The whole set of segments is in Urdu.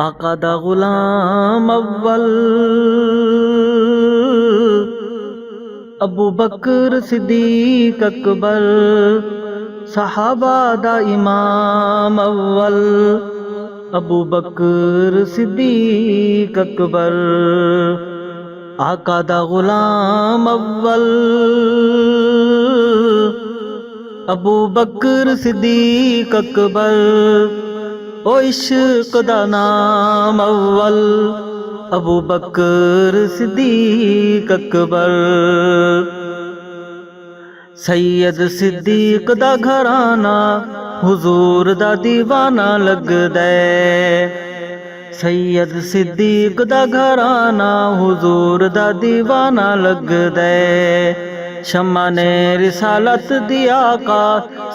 آقا دا غلام اول ابو بکر صدیق اکبر، صحابہ دا امام اول ابو بکر صدیق اکبر۔ آقا دا غلام اول ابو بکر صدیق اکبر، او عشق دا نام اول ابو بکر صدیق اکبر۔ سید صدیق دا گھرانہ حضور دا دیوانہ لگدا ہے، سید صدیق دا گھرانہ حضور دا دیوانہ لگدا ہے۔ شمع نے رسالت دی آقا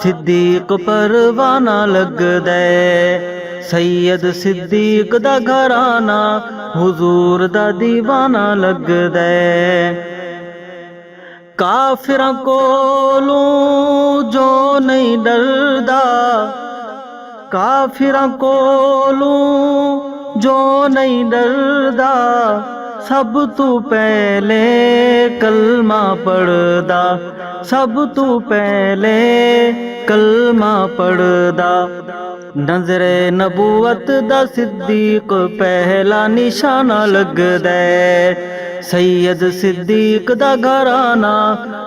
صدیق پروانہ لگدا ہے، سید صدیق دا گھرانہ حضور دا دیوانہ لگدا ہے۔ کافراں کولوں جو نہیں ڈردا، کافراں کولوں جو نہیں ڈردا، سب تو پہلے کلمہ پڑھدا، سب تو پہلے کلمہ پڑھدا۔ نظر نبوت دا صدیق پہلا نشانہ لگدا ہے، سید صدیق دا گھرانہ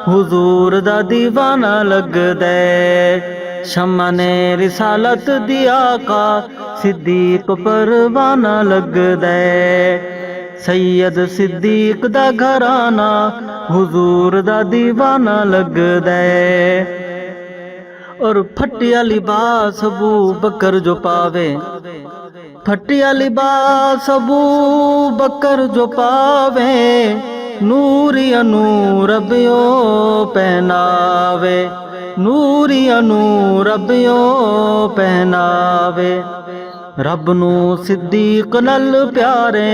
حضور دا دیوانہ لگدا ہے۔ شمع نے رسالت دی آقا صدیق پروانہ لگدا ہے، سید صدیق دا گھرانہ حضور دا دیوانہ لگدا ہے۔ اور پھٹیا لباس ابو بکر جو پاوے، پھٹیا لباس ابو بکر جو پاوے، نوری نور ابیو پہناوے، نوری نور ابیو پہناوے۔ رب نو صدیق نل پیارے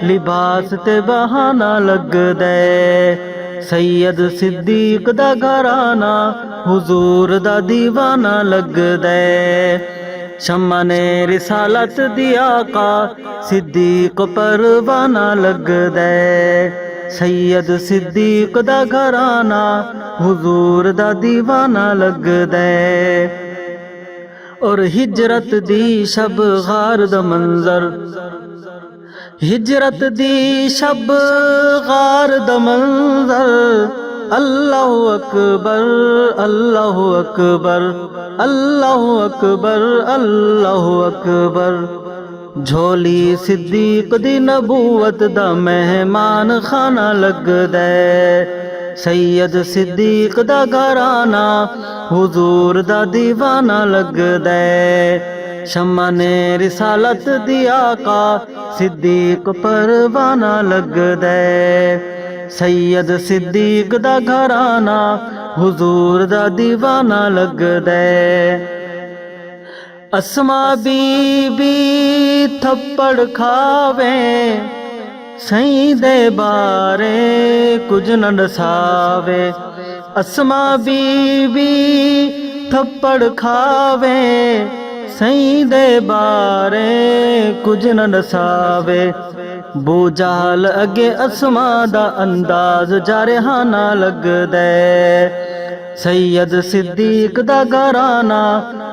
لباس تے بہانہ لگدا ہے، سید صدیق دا گھرانہ حضور دا دیوانہ لگدا ہے۔ شمع نے رسالت دی آقا صدیق پروانہ لگدا ہے، سید صدیق دا گھرانہ حضور دا دیوانہ لگدا ہے۔ اور ہجرت دی شب غار دا منظر، ہجرت دی شب غار دا منظر، اللہ اکبر اللہ اکبر اللہ اکبر اللہ اکبر۔ جھولی صدیق دی نبوت دا مہمان خانہ لگدا ہے، سید صدیق دا گھرانہ حضور دا دیوانہ لگدا ہے۔ شمع نے رسالت دی آقا صدیق پروانہ لگدا ہے، سید صدیق دا گھرانہ حضور دا دیوانہ لگدا ہے۔ اسماء بی بی تھپڑ کھاوے، سائیں دے بارے کچھ نہ دساوے، اسماء بی بی تھپڑ کھاوے، سائیں دے بارے کچھ نہ دساوے۔ بو جہل اگے اسماء دا انداز جارحانہ لگدا ہے، سید صدیق دا گھرانہ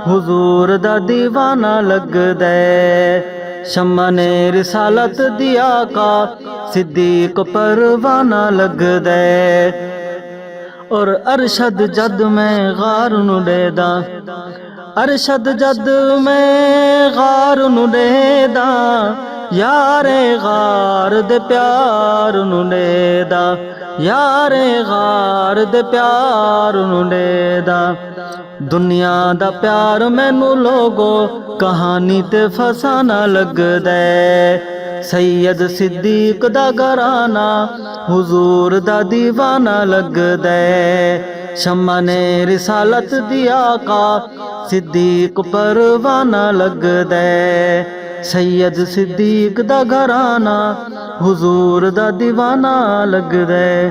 حضور دا دیوانہ لگدا ہے۔ شمع نے رسالت دی آقا صدیق پروانہ لگدا ہے۔ اور ارشد جد میں غار نو ڈیدا، ارشد جد میں غار نو ڈیدا، یار غار دے پیار نو ڈیدا، یار غار دے پیار نو ڈیدا۔ دنیا دا پیار مینو لوگو کہانی تے فسانہ لگدا ہے، سید صدیق دا گھرانہ حضور دا دیوانہ لگدا ہے۔ شمع نے رسالت دی آقا صدیق پروانہ لگدا ہے، سید صدیق دا گھرانہ حضور دا دیوانہ لگدا ہے۔